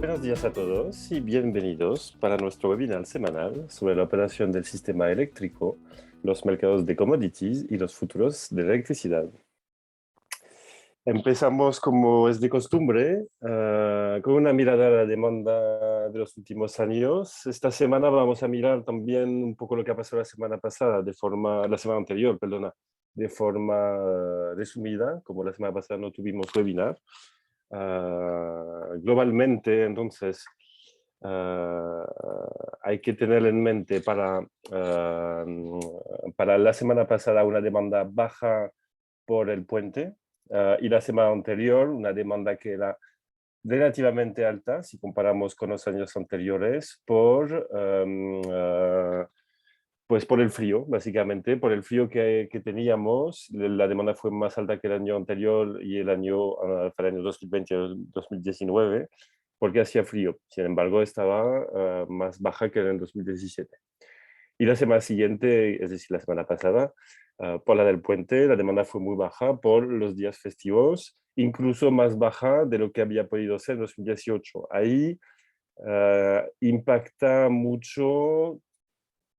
Buenos días a todos y bienvenidos para nuestro webinar semanal sobre la operación del sistema eléctrico, los mercados de commodities y los futuros de la electricidad. Empezamos, como es de costumbre, con una mirada a la demanda de los últimos años. Esta semana vamos a mirar también un poco lo que ha pasado la semana pasada, la semana anterior, perdona, de forma resumida, como la semana pasada no tuvimos webinar. Globalmente, entonces, hay que tener en mente para la semana pasada una demanda baja por el puente y la semana anterior una demanda que era relativamente alta si comparamos con los años anteriores pues por el frío, básicamente, por el frío que teníamos. La demanda fue más alta que el año anterior y el año 2020-2019, porque hacía frío. Sin embargo, estaba más baja que en el 2017. Y la semana siguiente, es decir, la semana pasada, por la del puente, la demanda fue muy baja por los días festivos, incluso más baja de lo que había podido ser en 2018. Ahí impacta mucho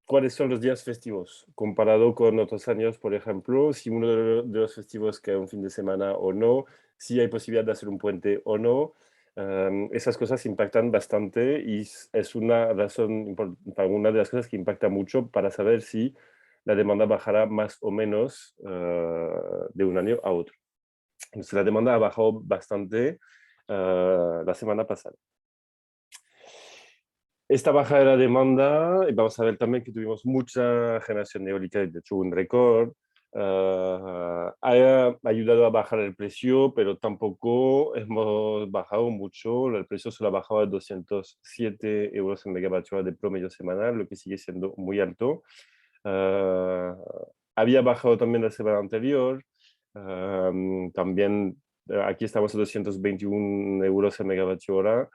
cuáles son los días festivos, comparado con otros años, por ejemplo, si uno de los festivos cae un fin de semana o no, si hay posibilidad de hacer un puente o no. Esas cosas impactan bastante y es una razón, una de las cosas que impacta mucho para saber si la demanda bajará más o menos de un año a otro. Entonces, la demanda ha bajado bastante la semana pasada. Esta baja de la demanda, y vamos a ver también que tuvimos mucha generación eólica, de hecho un récord, ha ayudado a bajar el precio, pero tampoco hemos bajado mucho. El precio solo ha bajado a 207 euros en megavatio hora de promedio semanal, lo que sigue siendo muy alto. Había bajado también la semana anterior, también aquí estamos a 221 euros en megavatio hora,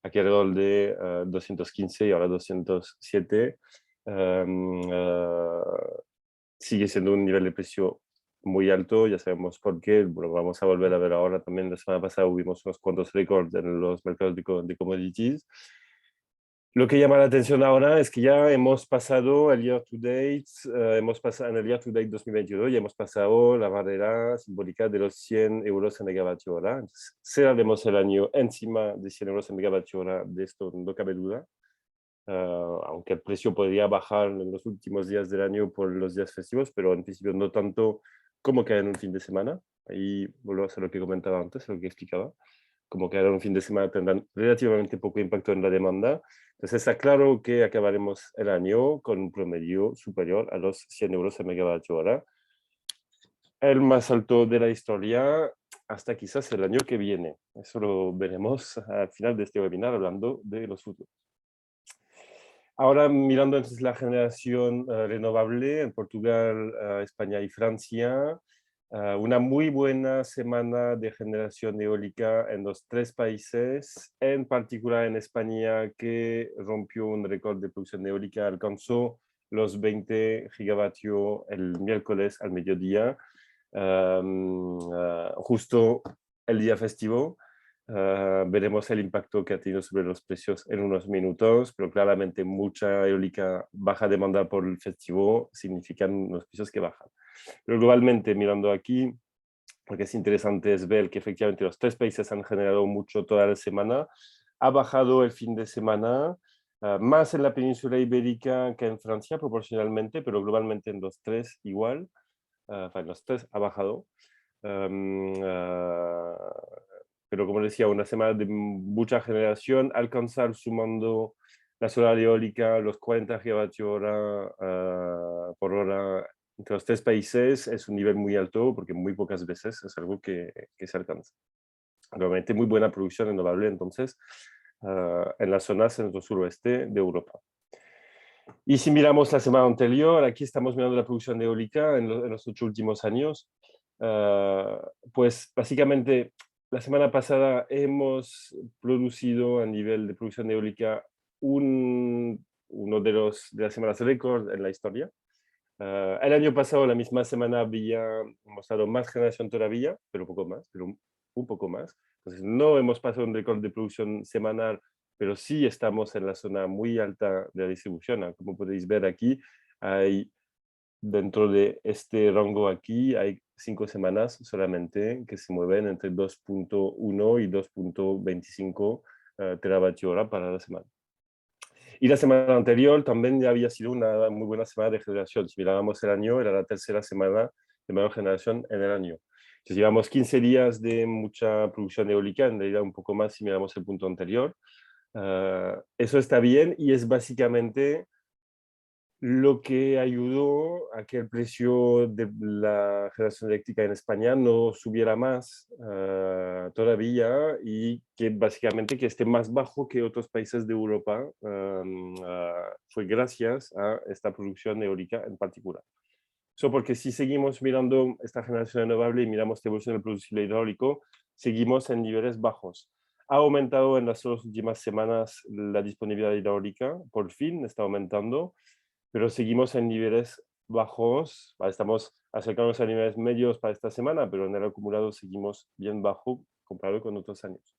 aquí alrededor de 215 y ahora 207. Sigue siendo un nivel de precio muy alto, ya sabemos por qué. Bueno, vamos a volver a ver ahora también. La semana pasada hubimos unos cuantos récords en los mercados de commodities. Lo que llama la atención ahora es que ya hemos pasado el year to date, en el year to date 2022 ya hemos pasado la barrera simbólica de los 100 euros en megavatio hora. Entonces, cerraremos el año encima de 100 euros en megavatio hora, de esto no cabe duda. Aunque el precio podría bajar en los últimos días del año por los días festivos, pero en principio no tanto como que en un fin de semana. Ahí vuelvo a lo que comentaba antes, lo que explicaba. Como que en un fin de semana tendrán relativamente poco impacto en la demanda. Entonces está claro que acabaremos el año con un promedio superior a los 100 euros el megavatio hora. El más alto de la historia hasta quizás el año que viene. Eso lo veremos al final de este webinar hablando de los futuros. Ahora mirando entonces la generación renovable en Portugal, España y Francia, una muy buena semana de generación eólica en los tres países, en particular en España, que rompió un récord de producción eólica, alcanzó los 20 gigavatios el miércoles al mediodía, justo el día festivo. Veremos el impacto que ha tenido sobre los precios en unos minutos, pero claramente mucha eólica, baja demanda por el festivo, significan unos precios que bajan. Pero globalmente, mirando aquí, lo que es interesante es ver que efectivamente los tres países han generado mucho toda la semana. Ha bajado el fin de semana, más en la península ibérica que en Francia proporcionalmente, pero globalmente en los tres igual. En los tres ha bajado. Pero como decía, una semana de mucha generación, alcanzar sumando la solar eólica, los 40 gigavatios hora, por hora entre los tres países es un nivel muy alto porque muy pocas veces es algo que se alcanza. Realmente muy buena producción renovable entonces en las zonas centro-suroeste de Europa. Y si miramos la semana anterior, aquí estamos mirando la producción eólica en los 8 últimos años. Pues básicamente la semana pasada hemos producido a nivel de producción eólica uno de las semanas récord en la historia. El año pasado, la misma semana, había mostrado más generación todavía, pero un poco más, pero un poco más. Entonces no hemos pasado un récord de producción semanal, pero sí estamos en la zona muy alta de la distribución. Como podéis ver aquí, hay dentro de este rango aquí, hay 5 semanas solamente que se mueven entre 2.1 y 2.25 teravatio hora para la semana. Y la semana anterior también ya había sido una muy buena semana de generación. Si mirábamos el año, era la tercera semana de mayor generación en el año. Entonces, llevamos 15 días de mucha producción eólica, en realidad un poco más si miramos el punto anterior. Eso está bien y es básicamente lo que ayudó a que el precio de la generación eléctrica en España no subiera más todavía y que básicamente que esté más bajo que otros países de Europa fue gracias a esta producción eólica en particular. Eso porque si seguimos mirando esta generación renovable y miramos la evolución del productible hidráulico, seguimos en niveles bajos. Ha aumentado en las dos últimas semanas la disponibilidad hidráulica, por fin está aumentando, pero seguimos en niveles bajos. Estamos acercándonos a niveles medios para esta semana, pero en el acumulado seguimos bien bajo comparado con otros años.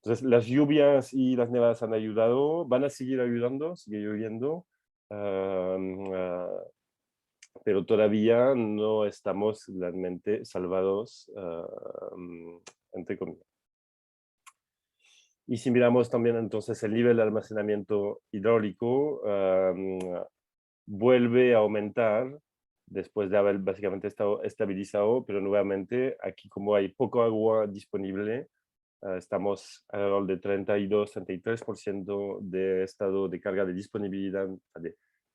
Entonces, las lluvias y las nevadas han ayudado, van a seguir ayudando, sigue lloviendo, pero todavía no estamos realmente salvados, entre comillas. Y si miramos también entonces el nivel de almacenamiento hidráulico, vuelve a aumentar después de haber básicamente estado estabilizado, pero nuevamente aquí como hay poco agua disponible, estamos alrededor de 32-33% de estado de carga de disponibilidad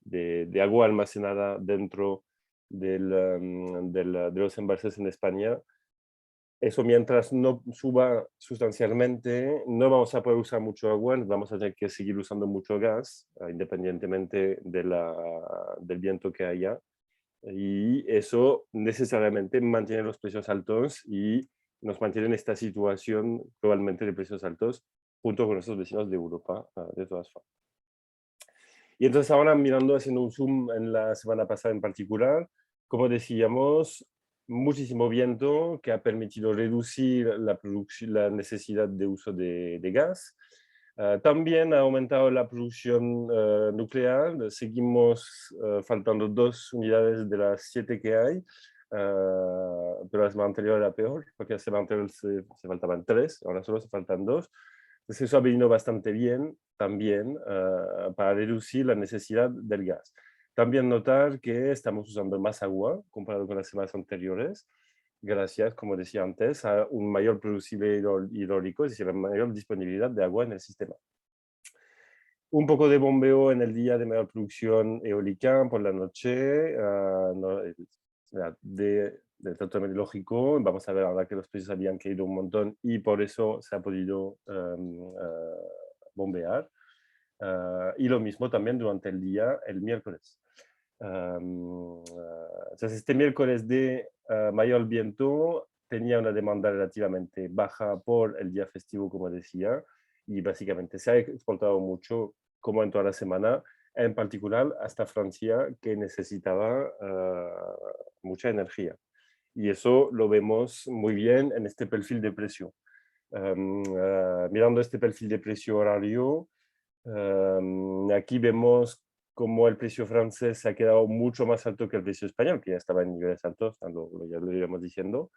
de agua almacenada dentro de los embalses en España. Eso mientras no suba sustancialmente, no vamos a poder usar mucho agua, vamos a tener que seguir usando mucho gas, independientemente del viento que haya. Y eso necesariamente mantiene los precios altos y nos mantiene en esta situación globalmente de precios altos junto con nuestros vecinos de Europa, de todas formas. Y entonces ahora mirando, haciendo un zoom en la semana pasada en particular, como decíamos, muchísimo viento que ha permitido reducir la necesidad de uso de gas. También ha aumentado la producción nuclear. Seguimos faltando 2 unidades de las 7 que hay, pero la semana anterior era peor, porque la semana anterior se faltaban 3, ahora solo se faltan 2. Entonces eso ha venido bastante bien también para reducir la necesidad del gas. También notar que estamos usando más agua comparado con las semanas anteriores, gracias, como decía antes, a un mayor producible hidráulico, es decir, a mayor disponibilidad de agua en el sistema. Un poco de bombeo en el día de mayor producción eólica por la noche, del tratamiento lógico. Vamos a ver ahora que los precios habían caído un montón y por eso se ha podido bombear. Y lo mismo también durante el día, el miércoles. Entonces, este miércoles de mayor viento tenía una demanda relativamente baja por el día festivo, como decía, y básicamente se ha exportado mucho, como en toda la semana, en particular hasta Francia, que necesitaba mucha energía. Y eso lo vemos muy bien en este perfil de precio. Mirando este perfil de precio horario, aquí vemos cómo el precio francés se ha quedado mucho más alto que el precio español, que ya estaba en niveles altos, ya lo íbamos diciendo.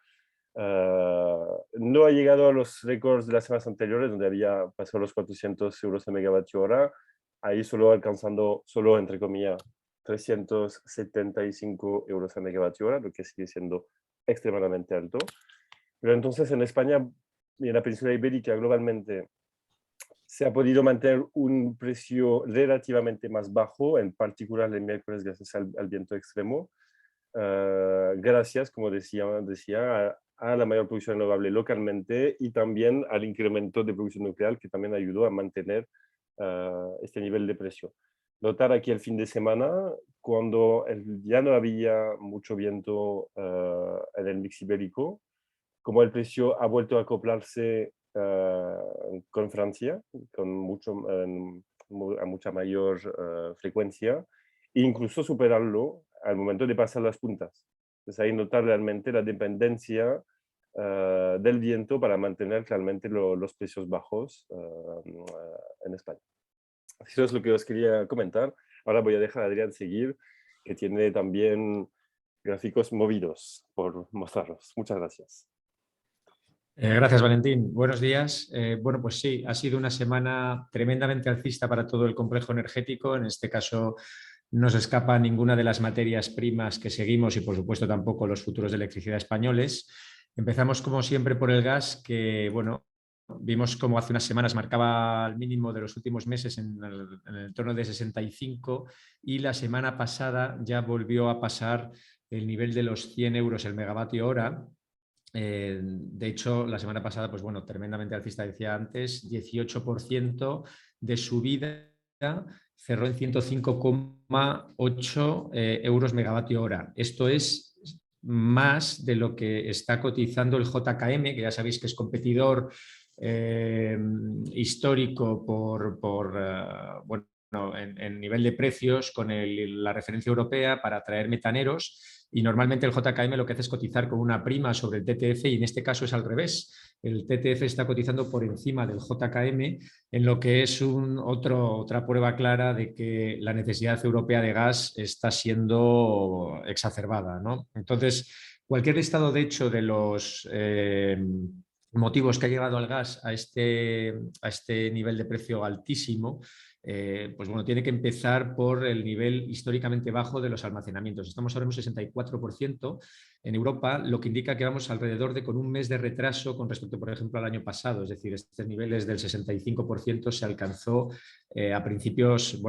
No ha llegado a los récords de las semanas anteriores, donde había pasado los 400 euros a megavatio hora, ahí solo alcanzando, solo entre comillas, 375 euros a megavatio hora, lo que sigue siendo extremadamente alto. Pero entonces en España y en la península ibérica globalmente se ha podido mantener un precio relativamente más bajo, en particular el miércoles gracias al viento extremo, gracias, como decía a la mayor producción renovable localmente y también al incremento de producción nuclear que también ayudó a mantener este nivel de precio. Notar aquí el fin de semana, cuando ya no había mucho viento en el mix ibérico, como el precio ha vuelto a acoplarse con Francia, a mucha mayor frecuencia, e incluso superarlo al momento de pasar las puntas. Entonces ahí notar realmente la dependencia del viento para mantener realmente los precios bajos en España. Eso es lo que os quería comentar. Ahora voy a dejar a Adrián seguir, que tiene también gráficos movidos por mostrarlos. Muchas gracias. Gracias, Valentín. Buenos días. Bueno, pues sí, ha sido una semana tremendamente alcista para todo el complejo energético. En este caso, no se escapa ninguna de las materias primas que seguimos y, por supuesto, tampoco los futuros de electricidad españoles. Empezamos, como siempre, por el gas, que, bueno, vimos como hace unas semanas marcaba el mínimo de los últimos meses en el entorno de 65 y la semana pasada ya volvió a pasar el nivel de los 100 euros el megavatio hora. De hecho, la semana pasada, pues bueno, tremendamente alcista, decía antes, 18% de subida, cerró en 105,8 euros megavatio hora. Esto es más de lo que está cotizando el JKM, que ya sabéis que es competidor histórico bueno, en nivel de precios con la referencia europea para atraer metaneros. Y normalmente el JKM lo que hace es cotizar con una prima sobre el TTF y en este caso es al revés. El TTF está cotizando por encima del JKM en lo que es otra prueba clara de que la necesidad europea de gas está siendo exacerbada, ¿no? Entonces, cualquier estado de hecho de los motivos que ha llevado al gas a este nivel de precio altísimo, pues bueno, tiene que empezar por el nivel históricamente bajo de los almacenamientos. Estamos ahora en un 64% en Europa, lo que indica que vamos alrededor de con un mes de retraso con respecto, por ejemplo, al año pasado. Es decir, este nivel es del 65% se alcanzó a principios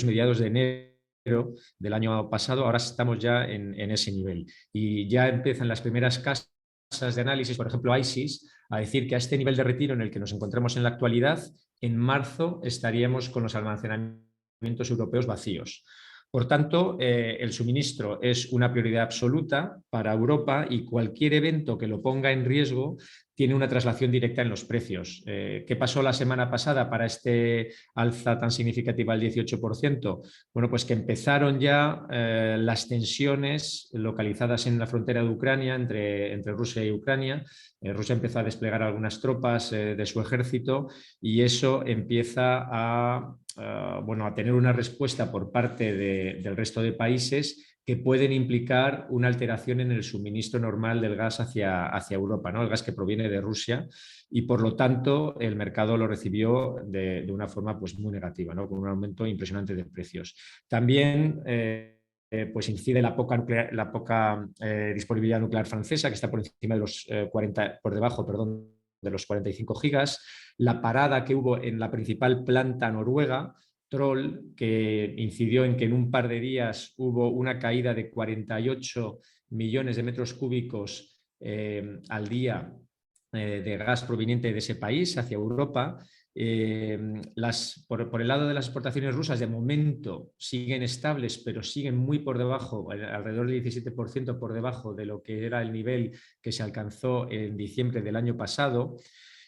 mediados de enero del año pasado. Ahora estamos ya en ese nivel y ya empiezan las primeras casas de análisis, por ejemplo, ICIS, a decir que a este nivel de retiro en el que nos encontramos en la actualidad, en marzo estaríamos con los almacenamientos europeos vacíos. Por tanto, el suministro es una prioridad absoluta para Europa y cualquier evento que lo ponga en riesgo tiene una traslación directa en los precios. ¿Qué pasó la semana pasada para este alza tan significativa del 18%? Bueno, pues que empezaron ya las tensiones localizadas en la frontera de Ucrania, entre Rusia y Ucrania. Rusia empezó a desplegar algunas tropas de su ejército y eso empieza a tener una respuesta por parte del resto de países que pueden implicar una alteración en el suministro normal del gas hacia Europa, ¿no? El gas que proviene de Rusia, y por lo tanto el mercado lo recibió de una forma pues, muy negativa, ¿no? Con un aumento impresionante de precios. También pues incide la poca disponibilidad nuclear francesa, que está por encima de los por debajo, perdón, de los 45 gigas, la parada que hubo en la principal planta noruega, Troll, que incidió en que en un par de días hubo una caída de 48 millones de metros cúbicos al día de gas proveniente de ese país hacia Europa. Por el lado de las exportaciones rusas, de momento siguen estables, pero siguen muy por debajo, alrededor del 17% por debajo de lo que era el nivel que se alcanzó en diciembre del año pasado.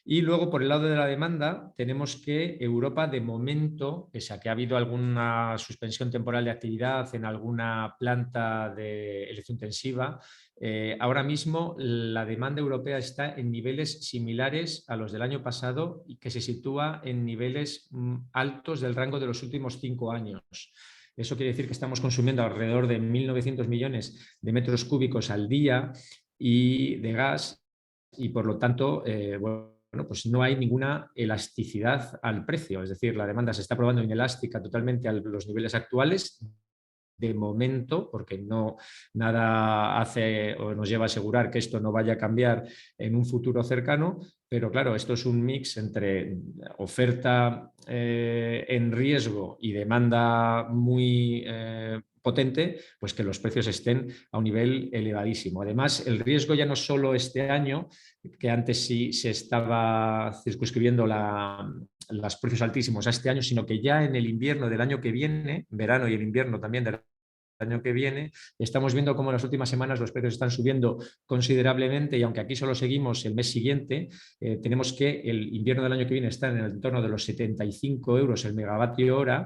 Y luego, por el lado de la demanda, tenemos que Europa, de momento, pese a que ha habido alguna suspensión temporal de actividad en alguna planta de electrointensiva, ahora mismo la demanda europea está en niveles similares a los del año pasado y que se sitúa en niveles altos del rango de los últimos 5 años. Eso quiere decir que estamos consumiendo alrededor de 1.900 millones de metros cúbicos al día y de gas y, por lo tanto, pues no hay ninguna elasticidad al precio. Es decir, la demanda se está probando inelástica totalmente a los niveles actuales de momento, porque nada hace o nos lleva a asegurar que esto no vaya a cambiar en un futuro cercano, pero claro, esto es un mix entre oferta en riesgo y demanda muy potente, pues que los precios estén a un nivel elevadísimo. Además, el riesgo ya no solo este año, que antes sí se estaba circunscribiendo los precios altísimos a este año, sino que ya en el invierno del año que viene, verano y el invierno también del año que viene, estamos viendo cómo en las últimas semanas los precios están subiendo considerablemente y aunque aquí solo seguimos el mes siguiente, tenemos que el invierno del año que viene está en el entorno de los 75 euros el megavatio hora,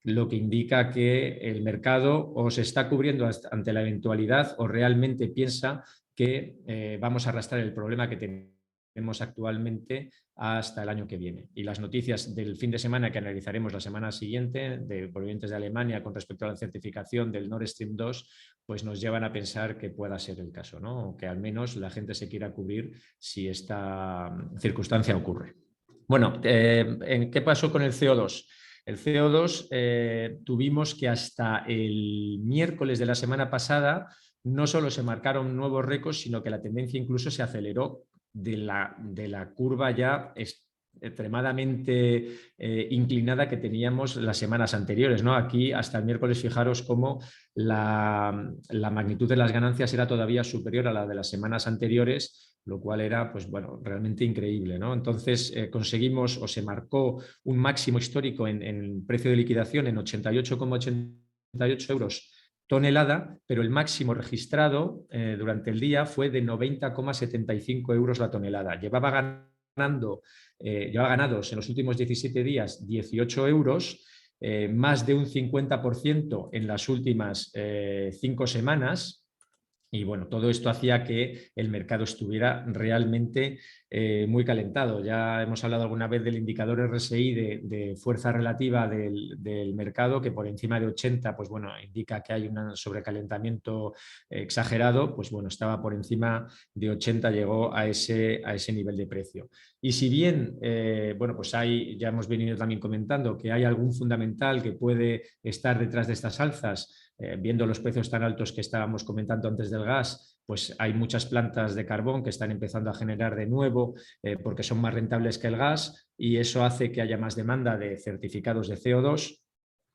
lo que indica que el mercado o se está cubriendo ante la eventualidad o realmente piensa que vamos a arrastrar el problema que tenemos actualmente hasta el año que viene. Y las noticias del fin de semana que analizaremos la semana siguiente, provenientes de Alemania con respecto a la certificación del Nord Stream 2, pues nos llevan a pensar que pueda ser el caso, ¿no? O que al menos la gente se quiera cubrir si esta circunstancia ocurre. Bueno, ¿qué pasó con el CO2? El CO2 tuvimos que hasta el miércoles de la semana pasada no solo se marcaron nuevos récords, sino que la tendencia incluso se aceleró de la curva ya extremadamente inclinada que teníamos las semanas anteriores, ¿no? Aquí hasta el miércoles, fijaros cómo la magnitud de las ganancias era todavía superior a la de las semanas anteriores, lo cual era, pues bueno, realmente increíble, ¿no? Entonces conseguimos, o se marcó un máximo histórico en precio de liquidación en 88,88 euros tonelada, pero el máximo registrado durante el día fue de 90,75 euros la tonelada. Llevaba ganados en los últimos 17 días 18 euros, más de un 50% en las últimas 5 semanas. Y bueno, todo esto hacía que el mercado estuviera realmente muy calentado. Ya hemos hablado alguna vez del indicador RSI de fuerza relativa del mercado, que por encima de 80, pues bueno, indica que hay un sobrecalentamiento exagerado. Pues bueno, estaba por encima de 80, llegó a ese nivel de precio. Y si bien, bueno, pues ya hemos venido también comentando que hay algún fundamental que puede estar detrás de estas alzas, viendo los precios tan altos que estábamos comentando antes del gas, pues hay muchas plantas de carbón que están empezando a generar de nuevo porque son más rentables que el gas, y eso hace que haya más demanda de certificados de CO2.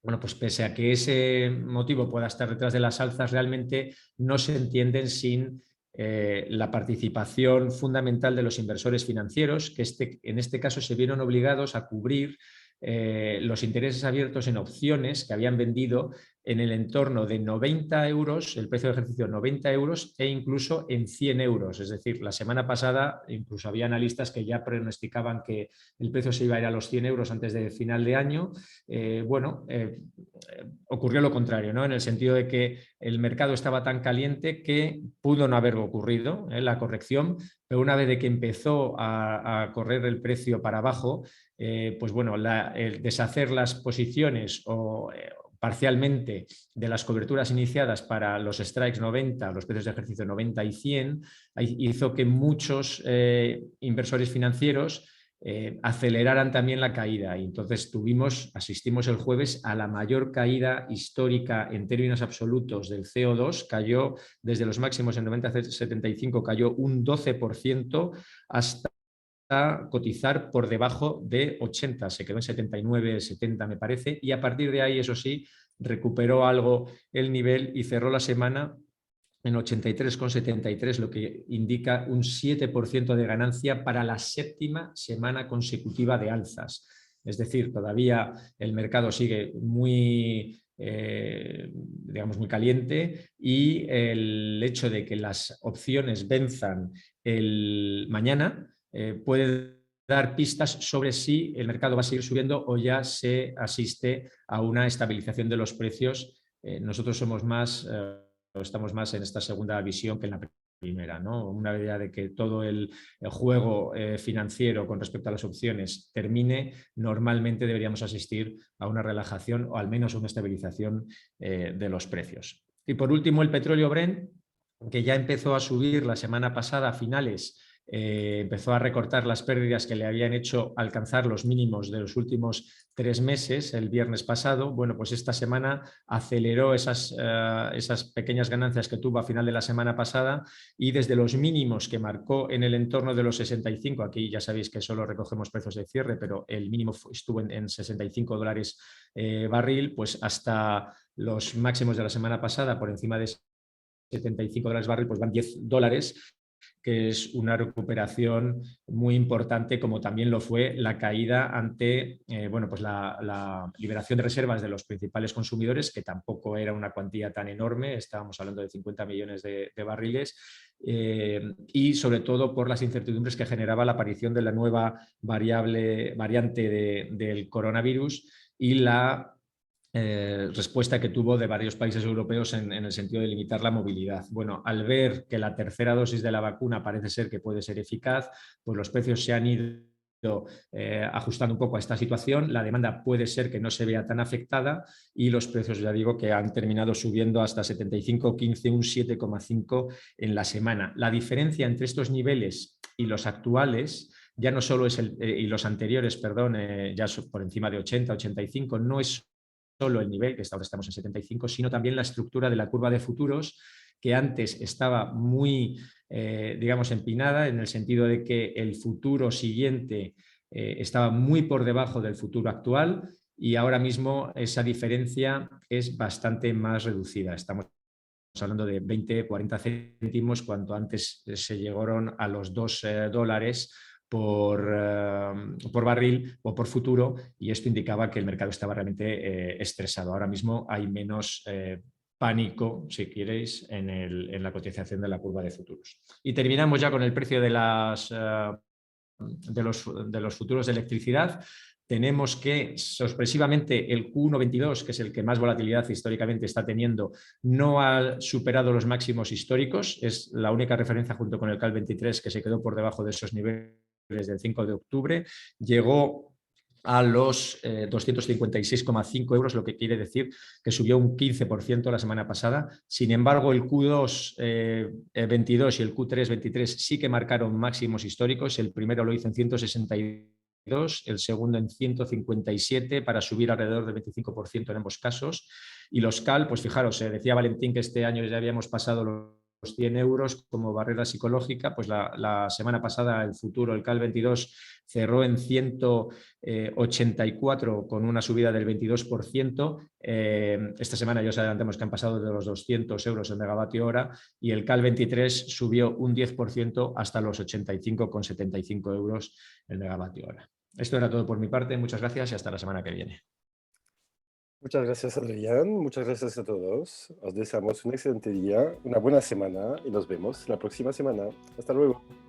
Bueno, pues pese a que ese motivo pueda estar detrás de las alzas, realmente no se entienden sin la participación fundamental de los inversores financieros, que en este caso se vieron obligados a cubrir los intereses abiertos en opciones que habían vendido en el entorno de 90 euros, el precio de ejercicio 90 euros e incluso en 100 euros. Es decir, la semana pasada incluso había analistas que ya pronosticaban que el precio se iba a ir a los 100 euros antes del final de año. Ocurrió lo contrario, ¿no? En el sentido de que el mercado estaba tan caliente que pudo no haber ocurrido la corrección, pero una vez de que empezó a correr el precio para abajo, pues bueno, el deshacer las posiciones o parcialmente de las coberturas iniciadas para los strikes 90, los precios de ejercicio 90 y 100, hizo que muchos inversores financieros aceleraran también la caída, y entonces asistimos el jueves a la mayor caída histórica en términos absolutos del CO2. Cayó desde los máximos en 90-75, cayó un 12% hasta cotizar por debajo de 80, se quedó en 79, 70 me parece, y a partir de ahí, eso sí, recuperó algo el nivel y cerró la semana en 83,73, lo que indica un 7% de ganancia para la séptima semana consecutiva de alzas. Es decir, todavía el mercado sigue muy, digamos, muy caliente, y el hecho de que las opciones venzan mañana puede dar pistas sobre si el mercado va a seguir subiendo o ya se asiste a una estabilización de los precios. Nosotros estamos más en esta segunda visión que en la primera, ¿no? Una idea de que todo el juego financiero con respecto a las opciones termine, normalmente deberíamos asistir a una relajación o al menos a una estabilización de los precios. Y por último, el petróleo Brent, que ya empezó a subir la semana pasada a finales. Empezó a recortar las pérdidas que le habían hecho alcanzar los mínimos de los últimos 3 meses el viernes pasado. Bueno, pues esta semana aceleró esas pequeñas ganancias que tuvo a final de la semana pasada, y desde los mínimos que marcó en el entorno de los 65, aquí ya sabéis que solo recogemos precios de cierre, pero el mínimo estuvo en $65 barril, pues hasta los máximos de la semana pasada por encima de $75 barril, pues van $10, que es una recuperación muy importante, como también lo fue la caída ante bueno, pues la liberación de reservas de los principales consumidores, que tampoco era una cuantía tan enorme, estábamos hablando de 50 millones de barriles, y sobre todo por las incertidumbres que generaba la aparición de la nueva variante del coronavirus y la respuesta que tuvo de varios países europeos en el sentido de limitar la movilidad. Bueno, al ver que la tercera dosis de la vacuna parece ser que puede ser eficaz, pues los precios se han ido ajustando un poco a esta situación. La demanda puede ser que no se vea tan afectada y los precios, ya digo, que han terminado subiendo hasta 75,15, un 7,5 en la semana. La diferencia entre estos niveles y los actuales ya no solo es y los anteriores, perdón, ya por encima de 80, 85, no es solo el nivel, que ahora estamos en 75, sino también la estructura de la curva de futuros, que antes estaba muy, digamos, empinada, en el sentido de que el futuro siguiente estaba muy por debajo del futuro actual y ahora mismo esa diferencia es bastante más reducida. Estamos hablando de 20, 40 céntimos, cuanto antes se llegaron a los $2 por barril o por futuro, y esto indicaba que el mercado estaba realmente estresado. Ahora mismo hay menos pánico, si queréis, en la cotización de la curva de futuros. Y terminamos ya con el precio de los futuros de electricidad. Tenemos que, sorpresivamente, el Q122, que es el que más volatilidad históricamente está teniendo, no ha superado los máximos históricos. Es la única referencia, junto con el CAL 23, que se quedó por debajo de esos niveles del 5 de octubre. Llegó a los 256,5 euros, lo que quiere decir que subió un 15% la semana pasada. Sin embargo, el Q2 22 y el Q3 23 sí que marcaron máximos históricos. El primero lo hizo en 162, el segundo en 157, para subir alrededor del 25% en ambos casos. Y los CAL, pues fijaros, decía Valentín que este año ya habíamos pasado los 100 euros como barrera psicológica. Pues la semana pasada el futuro, el CAL 22, cerró en 184 con una subida del 22%. Esta semana ya os adelantamos que han pasado de los 200 euros el megavatio hora, y el CAL 23 subió un 10% hasta los 85,75 euros el megavatio hora. Esto era todo por mi parte. Muchas gracias y hasta la semana que viene. Muchas gracias, Adrián. Muchas gracias a todos. Os deseamos un excelente día, una buena semana y nos vemos la próxima semana. Hasta luego.